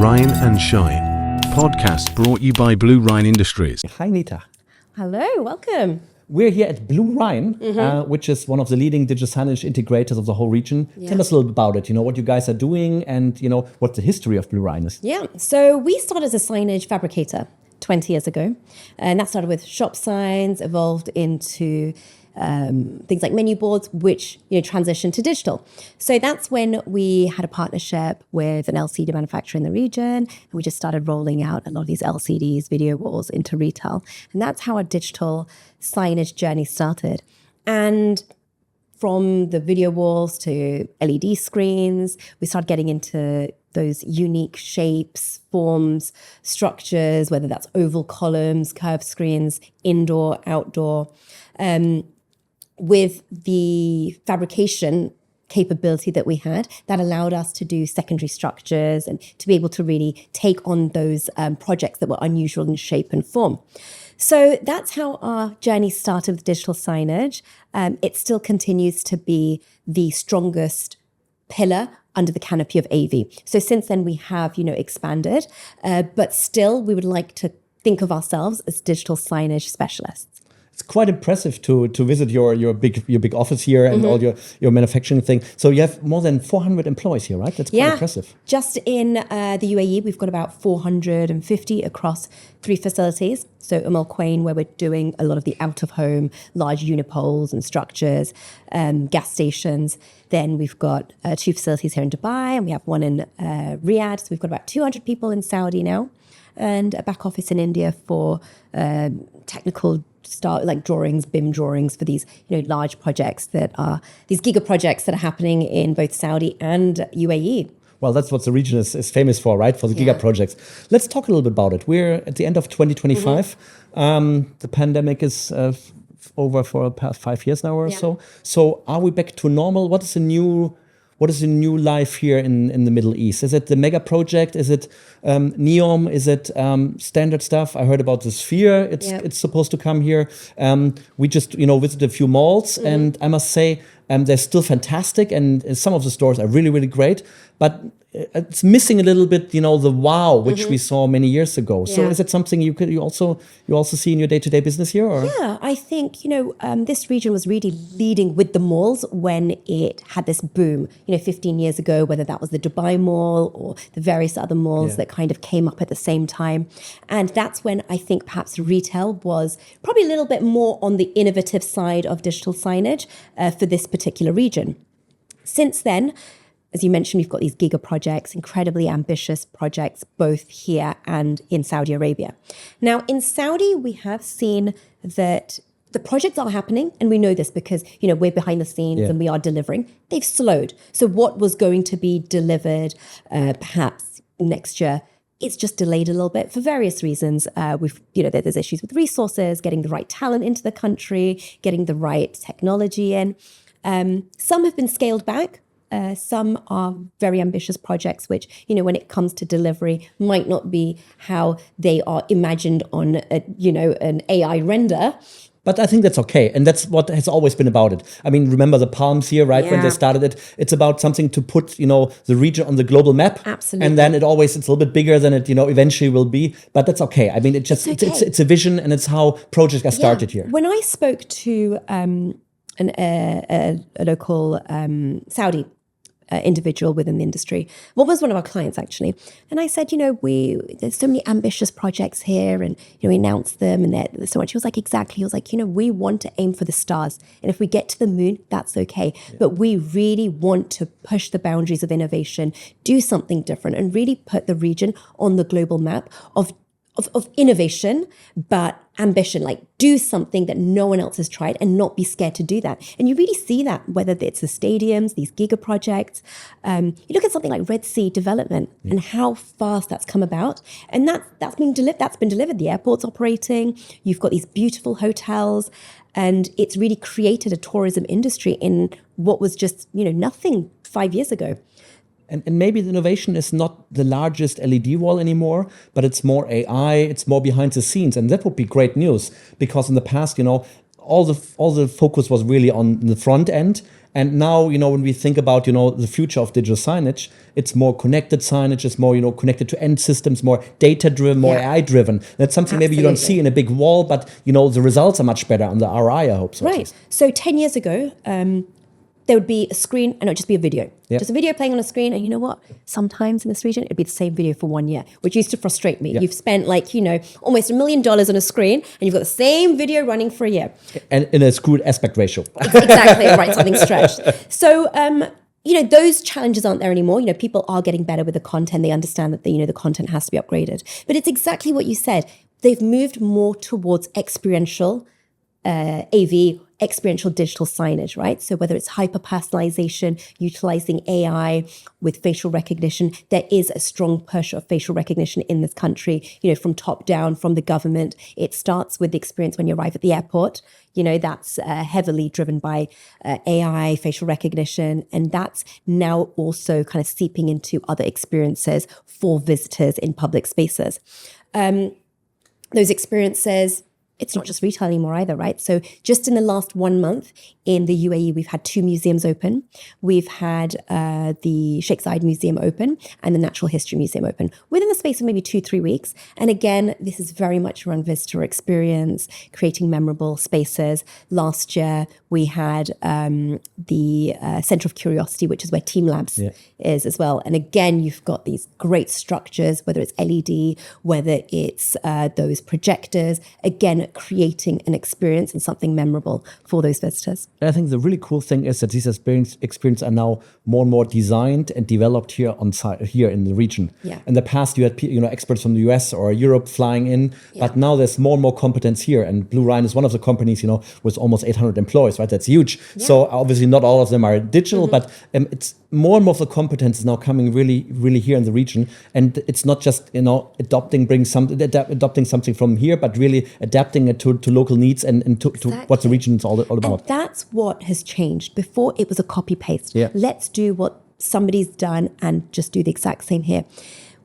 Rhine Shine, podcast brought you by Blue Rhine Industries. Hi, Nita. Hello, welcome. We're here at Blue Rhine, which is one of the leading digital signage integrators of the whole region. Yeah. Tell us a little bit about it, what you guys are doing and, what the history of Blue Rhine is. Yeah, so we started as a signage fabricator 20 years ago. And that started with shop signs, evolved into things like menu boards, which transitioned to digital. So that's when we had a partnership with an LCD manufacturer in the region, and we just started rolling out a lot of these LCDs, video walls into retail. And that's how our digital signage journey started. And from the video walls to LED screens, we started getting into those unique shapes, forms, structures, whether that's oval columns, curved screens, indoor, outdoor. With the fabrication capability that we had, that allowed us to do secondary structures and to be able to really take on those projects that were unusual in shape and form. So that's how our journey started with digital signage. It still continues to be the strongest pillar under the canopy of AV. So since then we have, expanded, but still we would like to think of ourselves as digital signage specialists. It's quite impressive to visit your big office here and all your manufacturing thing. So you have more than 400 employees here, right? That's quite impressive. Just in the UAE, we've got about 450 across 3 facilities. So Quain, where we're doing a lot of the out-of-home, large unipoles and structures, gas stations. Then we've got 2 facilities here in Dubai, and we have one in Riyadh. So we've got about 200 people in Saudi now, and a back office in India for technical like drawings, BIM drawings for these large projects that are these giga projects that are happening in both Saudi and UAE. Well, that's what the region is famous for, right? For the giga projects. Let's talk a little bit about it. We're at the end of 2025. The pandemic is over for the past 5 years now or so. So are we back to normal? What is the new life here in the Middle East? Is it the mega project? Is it NEOM? Is it standard stuff? I heard about the Sphere. It's supposed to come here. We just visited a few malls, and I must say they're still fantastic, and some of the stores are really, really great. But it's missing a little bit, the wow which we saw many years ago. So is it something you also see in your day-to-day business here? Or? Yeah, I think this region was really leading with the malls when it had this boom. 15 years ago, whether that was the Dubai Mall or the various other malls that kind of came up at the same time, and that's when I think perhaps retail was probably a little bit more on the innovative side of digital signage for this particular region. Since then, as you mentioned, we've got these giga projects, incredibly ambitious projects, both here and in Saudi Arabia. Now, in Saudi, we have seen that the projects are happening, and we know this because, we're behind the scenes and we are delivering. They've slowed. So what was going to be delivered perhaps next year, it's just delayed a little bit for various reasons. There's issues with resources, getting the right talent into the country, getting the right technology in. Some have been scaled back. Some are very ambitious projects, which, when it comes to delivery, might not be how they are imagined on, an AI render. But I think that's okay. And that's what has always been about it. I mean, remember the palms here, right? When they started it, it's about something to put, the region on the global map. Absolutely. And then it's a little bit bigger than it, eventually will be. But that's okay. I mean, it's a vision, and it's how projects are started here. When I spoke to a local Saudi individual within the industry, was one of our clients actually, and I said, there's so many ambitious projects here, and we announced them, and there's so much. He was like, exactly. He was like, we want to aim for the stars, and if we get to the moon, that's okay. But we really want to push the boundaries of innovation, do something different, and really put the region on the global map of innovation, but ambition, like do something that no one else has tried and not be scared to do that. And you really see that, whether it's the stadiums, these giga projects. You look at something like Red Sea development and how fast that's come about. And that's been delivered. The airport's operating. You've got these beautiful hotels. And it's really created a tourism industry in what was just, nothing 5 years ago. And maybe the innovation is not the largest LED wall anymore, but it's more AI, it's more behind the scenes. And that would be great news, because in the past, all the focus was really on the front end. And now, when we think about, the future of digital signage, it's more connected signage, it's more, connected to end systems, more data-driven, more AI-driven. That's something maybe you don't see in a big wall, but, the results are much better on the ROI, I hope so. Right. So 10 years ago, there would be a screen and it would just be a video. Yep. Just a video playing on a screen. And you know what? Sometimes in this region, it'd be the same video for 1 year, which used to frustrate me. Yep. You've spent almost $1 million on a screen and you've got the same video running for a year. And in a screwed aspect ratio. Exactly, right, something stretched. So, those challenges aren't there anymore. People are getting better with the content. They understand that the content has to be upgraded. But it's exactly what you said. They've moved more towards experiential AV, experiential digital signage, right? So whether it's hyper-personalization, utilizing AI with facial recognition, there is a strong push of facial recognition in this country, from top down, from the government. It starts with the experience when you arrive at the airport. That's heavily driven by AI, facial recognition, and that's now also kind of seeping into other experiences for visitors in public spaces. Those experiences, it's not just retail anymore either, right? So just in the last 1 month in the UAE, we've had 2 museums open. We've had the Sheikh Zayed Museum open and the Natural History Museum open within the space of maybe 2-3 weeks. And again, this is very much around visitor experience, creating memorable spaces. Last year, we had the Center of Curiosity, which is where Team Labs is as well. And again, you've got these great structures, whether it's LED, whether it's those projectors, again, creating an experience and something memorable for those visitors. I think the really cool thing is that these experiences are now more and more designed and developed here on site, here in the region. Yeah. In the past, you had experts from the US or Europe flying in, but now there's more and more competence here. And Blue Rhine is one of the companies, with almost 800 employees, right? That's huge. Yeah. So obviously not all of them are digital, but it's more and more of the competence is now coming really, really here in the region. And it's not just, adopting something from here, but really adapting it to local needs and to what the region is all about. And that's what has changed. Before it was a copy paste. Yeah. Let's do what somebody's done and just do the exact same here.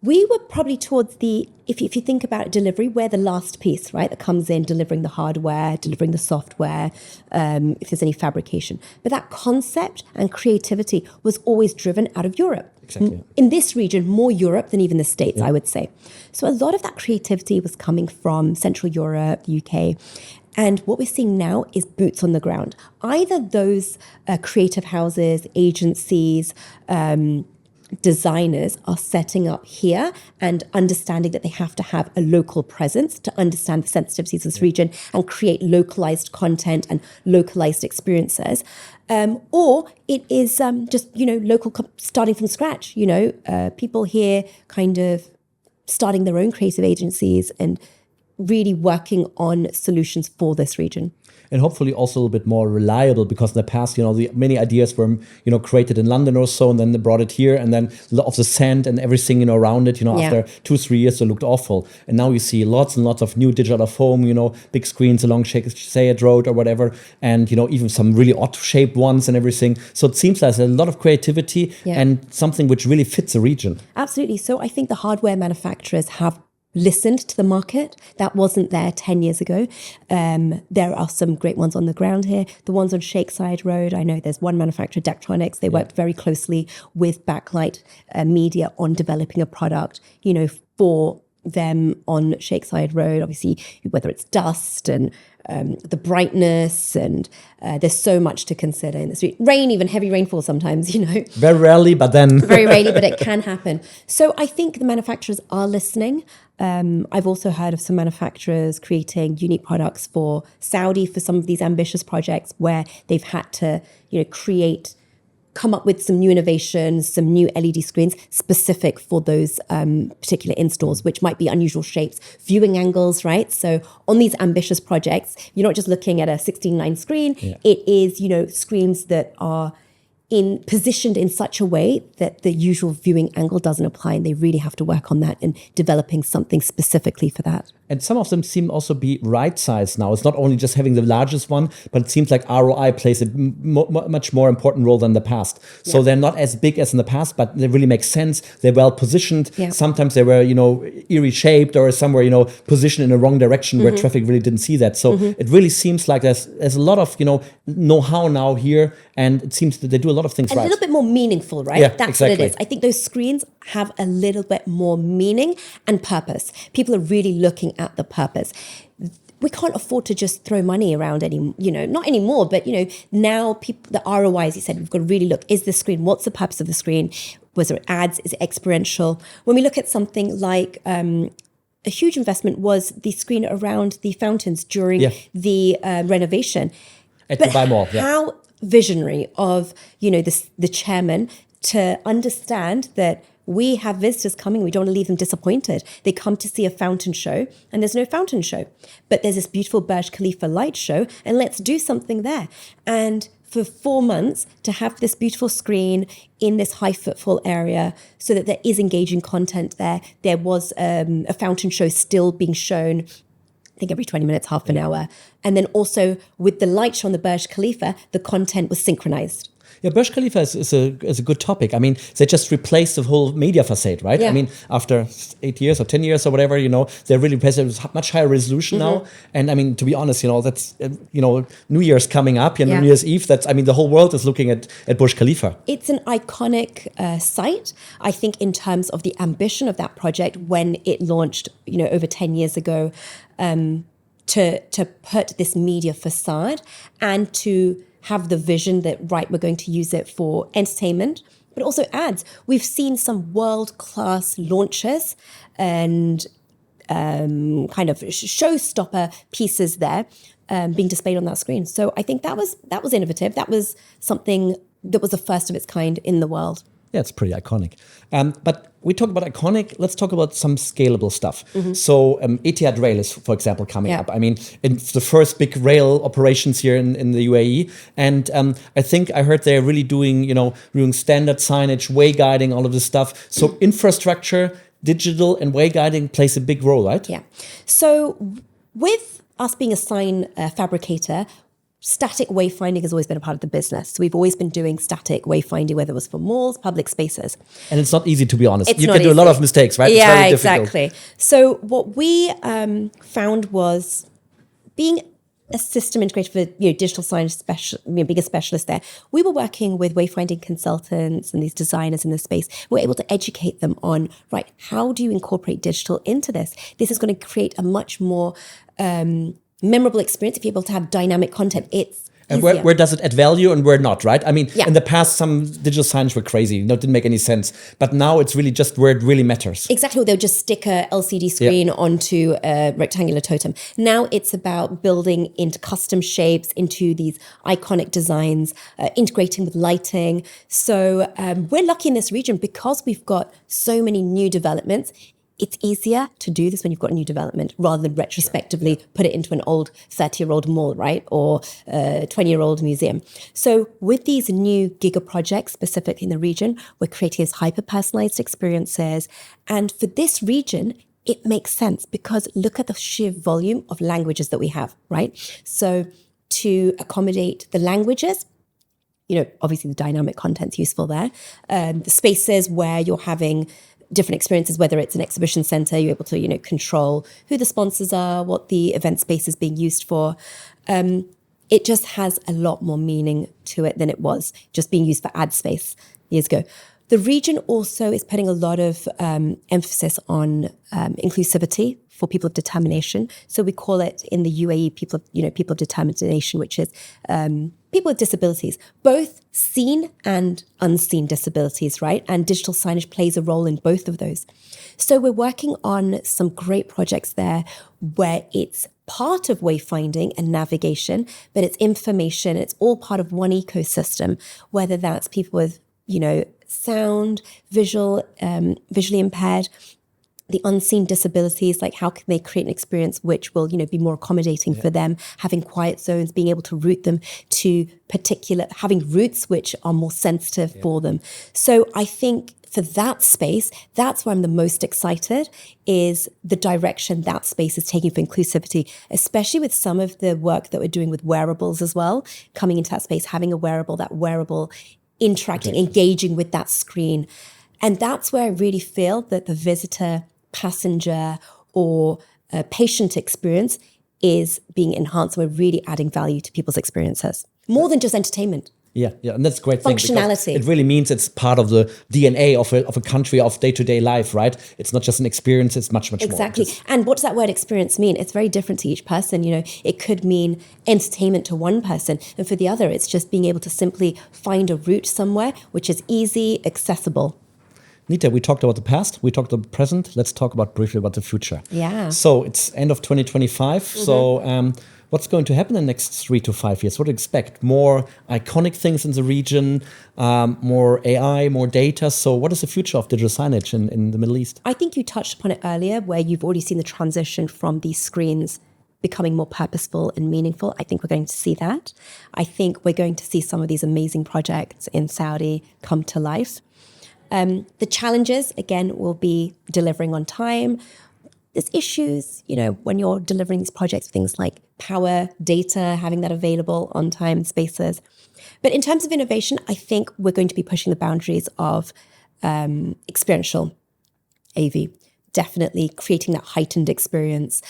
We were probably towards if you think about delivery, we're the last piece, right, that comes in, delivering the hardware, delivering the software, if there's any fabrication. But that concept and creativity was always driven out of Europe. Exactly. In this region, more Europe than even the States, I would say. So a lot of that creativity was coming from Central Europe, UK. And what we're seeing now is boots on the ground. Either those creative houses, agencies, designers are setting up here and understanding that they have to have a local presence to understand the sensitivities of this region and create localized content and localized experiences. Or it is just, local starting from scratch, people here kind of starting their own creative agencies and really working on solutions for this region. And hopefully also a little bit more reliable, because in the past, the many ideas were, created in London or so, and then they brought it here, and then of the sand and everything, around it, after 2-3 years, it looked awful. And now you see lots and lots of new digital out of home, big screens along Sheikh Zayed Road or whatever, and, even some really odd shaped ones and everything. So it seems there's a lot of creativity and something which really fits the region. Absolutely. So I think the hardware manufacturers have listened to the market. That wasn't there 10 years ago. There are some great ones on the ground here. The ones on Sheikh Zayed Road, I know there's one manufacturer, Dectronics. They worked very closely with Backlight Media on developing a product, for them on Sheikh Zayed Road. Obviously, whether it's dust and the brightness, and there's so much to consider in the street. Rain, even heavy rainfall sometimes, Very rarely, but then. Very rarely, but it can happen. So I think the manufacturers are listening. I've also heard of some manufacturers creating unique products for Saudi for some of these ambitious projects where they've had to, come up with some new innovations, some new LED screens specific for those particular installs, which might be unusual shapes, viewing angles, right? So on these ambitious projects, you're not just looking at a 16:9 screen. Yeah. It is, screens that are positioned in such a way that the usual viewing angle doesn't apply, and they really have to work on that and developing something specifically for that. And some of them seem also be right size now. It's not only just having the largest one, but it seems like ROI plays a much more important role than the past. So they're not as big as in the past, but they really make sense. They're well positioned. Yeah. Sometimes they were, eerie shaped or somewhere, positioned in the wrong direction where traffic really didn't see that. So it really seems like there's a lot of, know-how now here. And it seems that they do a lot of things right. A little bit more meaningful, right? Yeah, That's exactly. what it is. I think those screens have a little bit more meaning and purpose. People are really looking at the purpose. We can't afford to just throw money around not anymore, but now people, the ROI, as you said, we've got to really look, is the screen, what's the purpose of the screen? Was there ads? Is it experiential? When we look at something like a huge investment was the screen around the fountains during the renovation. At Dubai Mall, How visionary of, the chairman to understand that we have visitors coming. We don't want to leave them disappointed. They come to see a fountain show and there's no fountain show, but there's this beautiful Burj Khalifa light show and let's do something there. And for 4 months to have this beautiful screen in this high footfall area so that there is engaging content there. There was a fountain show still being shown, I think every 20 minutes, half an hour. And then also with the light show on the Burj Khalifa, the content was synchronized. Yeah, Burj Khalifa is a good topic. I mean, they just replaced the whole media facade, right? Yeah. I mean, after 8 years or 10 years or whatever, they're really replaced it with much higher resolution now. And I mean, to be honest, that's, New Year's coming up, New Year's Eve. The whole world is looking at Burj Khalifa. It's an iconic site, I think, in terms of the ambition of that project when it launched, over 10 years ago, to put this media facade and to have the vision that, right, we're going to use it for entertainment, but also ads. We've seen some world-class launches and kind of showstopper pieces there being displayed on that screen. So I think that was innovative. That was something that was the first of its kind in the world. Yeah, it's pretty iconic. But we talk about iconic. Let's talk about some scalable stuff. So Etihad Rail is, for example, coming up. I mean, it's the first big rail operations here in the UAE. And I think I heard they're really doing standard signage, way guiding, all of this stuff. So infrastructure, digital and way guiding plays a big role, right? Yeah. So with us being a sign fabricator, static wayfinding has always been a part of the business. So we've always been doing static wayfinding, whether it was for malls, public spaces. And it's not easy, to be honest. You can do a lot of mistakes, right? Yeah, it's very exactly. difficult. So what we found was being a system integrator for digital signage being a specialist there. We were working with wayfinding consultants and these designers in this space. We're able to educate them on, right, how do you incorporate digital into this? This is going to create a much more memorable experience if you're able to have dynamic content. It's and where does it add value and where not, right? I mean, in the past, some digital signs were crazy. Didn't make any sense. But now it's really just where it really matters. Exactly. They'll just stick a LCD screen onto a rectangular totem. Now it's about building into custom shapes, into these iconic designs, integrating with lighting. So we're lucky in this region because we've got so many new developments. It's easier to do this when you've got a new development rather than retrospectively put it into an old 30-year-old mall, right? Or a 20-year-old museum. So with these new giga projects, specifically in the region, we're creating these hyper-personalized experiences. And for this region, it makes sense because look at the sheer volume of languages that we have, right? So to accommodate the languages, obviously the dynamic content's useful there. The spaces where you're having different experiences, whether it's an exhibition center, you're able to, control who the sponsors are, what the event space is being used for. It just has a lot more meaning to it than it was just being used for ad space years ago. The region also is putting a lot of emphasis on inclusivity for people of determination. So we call it in the UAE people of determination, which is people with disabilities, both seen and unseen disabilities, right? And digital signage plays a role in both of those. So we're working on some great projects there where it's part of wayfinding and navigation, but it's information. It's all part of one ecosystem, whether that's people with, sound, visually impaired, the unseen disabilities, like how can they create an experience which will, be more accommodating for them, having quiet zones, being able to route them to having routes which are more sensitive for them. So I think for that space, that's where I'm the most excited, is the direction that space is taking for inclusivity, especially with some of the work that we're doing with wearables as well, coming into that space, having that wearable interacting, engaging with that screen. And that's where I really feel that the visitor, passenger, or patient experience is being enhanced. We're really adding value to people's experiences, more than just entertainment. Yeah, and that's a great thing. Functionality. It really means it's part of the DNA of a country, of day-to-day life, right? It's not just an experience, it's much more. Exactly. And what does that word experience mean? It's very different to each person. It could mean entertainment to one person, and for the other, it's just being able to simply find a route somewhere which is easy, accessible. Nita, we talked about the past, we talked about the present. Let's talk briefly about the future. Yeah. So it's end of 2025. So what's going to happen in the next 3 to 5 years? What do you expect? More iconic things in the region, more AI, more data. So what is the future of digital signage in the Middle East? I think you touched upon it earlier, where you've already seen the transition from these screens becoming more purposeful and meaningful. I think we're going to see that. I think we're going to see some of these amazing projects in Saudi come to life. The challenges, again, will be delivering on time. There's issues, when you're delivering these projects, things like power, data, having that available on time and spaces. But in terms of innovation, I think we're going to be pushing the boundaries of experiential AV, definitely creating that heightened experience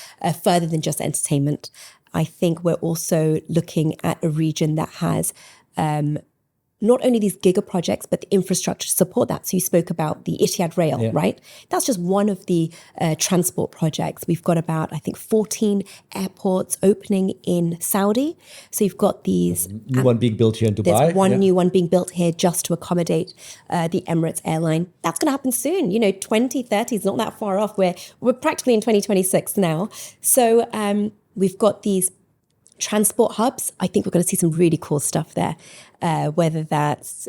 further than just entertainment. I think we're also looking at a region that has not only these giga projects, but the infrastructure to support that. So you spoke about the Etihad Rail, right? That's just one of the transport projects. We've got about, I think, 14 airports opening in Saudi. So you've got these... New one being built here in Dubai. There's one new one being built here just to accommodate the Emirates airline. That's going to happen soon. 2030 is not that far off. We're practically in 2026 now. So we've got these transport hubs. I think we're going to see some really cool stuff there, whether that's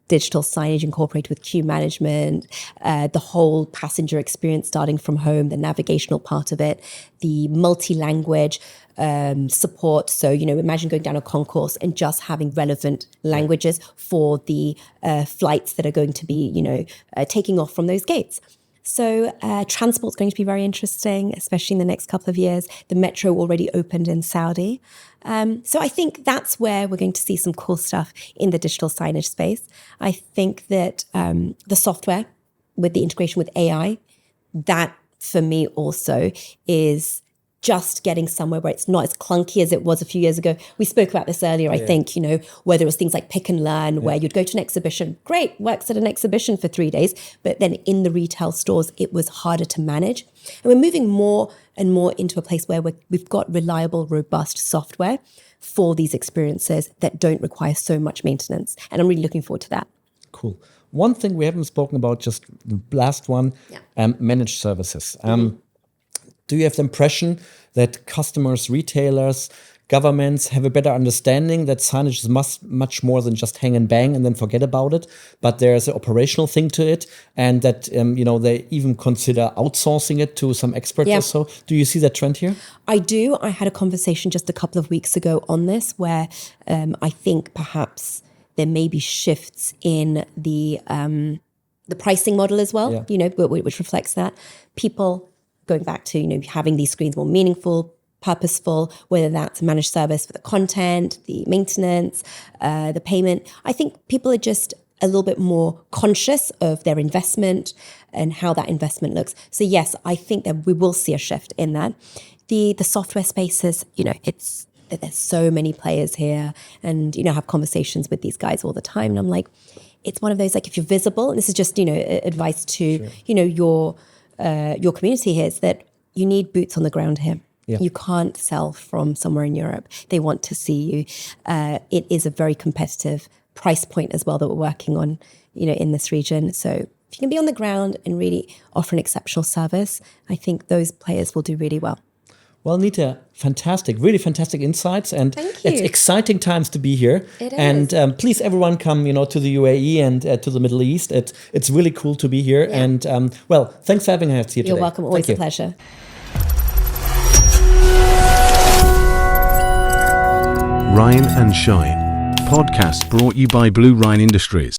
digital signage incorporated with queue management, the whole passenger experience starting from home, the navigational part of it, the multi-language support. So, imagine going down a concourse and just having relevant languages for the flights that are going to be, taking off from those gates. So transport's going to be very interesting, especially in the next couple of years. The metro already opened in Saudi. So I think that's where we're going to see some cool stuff in the digital signage space. I think that the software with the integration with AI, that for me also is just getting somewhere where it's not as clunky as it was a few years ago. We spoke about this earlier, I think, whether it was things like pick and learn, where you'd go to an exhibition, great, works at an exhibition for 3 days, but then in the retail stores, it was harder to manage. And we're moving more and more into a place where we've got reliable, robust software for these experiences that don't require so much maintenance. And I'm really looking forward to that. Cool. One thing we haven't spoken about, just the last one, managed services. Do you have the impression that customers, retailers, governments have a better understanding that signage is much more than just hang and bang and then forget about it, but there's an operational thing to it, and that they even consider outsourcing it to some experts or so? Do you see that trend here? I do. I had a conversation just a couple of weeks ago on this, where I think perhaps there may be shifts in the pricing model as well, which reflects that. People going back to, having these screens more meaningful, purposeful, whether that's a managed service for the content, the maintenance, the payment. I think people are just a little bit more conscious of their investment and how that investment looks. So yes, I think that we will see a shift in that. The software spaces, it's that there's so many players here, and, I have conversations with these guys all the time. And I'm like, it's one of those, like, if you're visible, and this is just, advice to, your community here, is that you need boots on the ground here. Yeah. You can't sell from somewhere in Europe. They want to see you. It is a very competitive price point as well that we're working on, in this region. So if you can be on the ground and really offer an exceptional service, I think those players will do really well. Well, Nita, fantastic, really fantastic insights, and it's exciting times to be here. It is. And please, everyone, come, to the UAE and to the Middle East. It's really cool to be here. Yeah. And thanks for having us here today. You're welcome. Always a pleasure. Rhine and Shine podcast brought you by Blue Rhine Industries.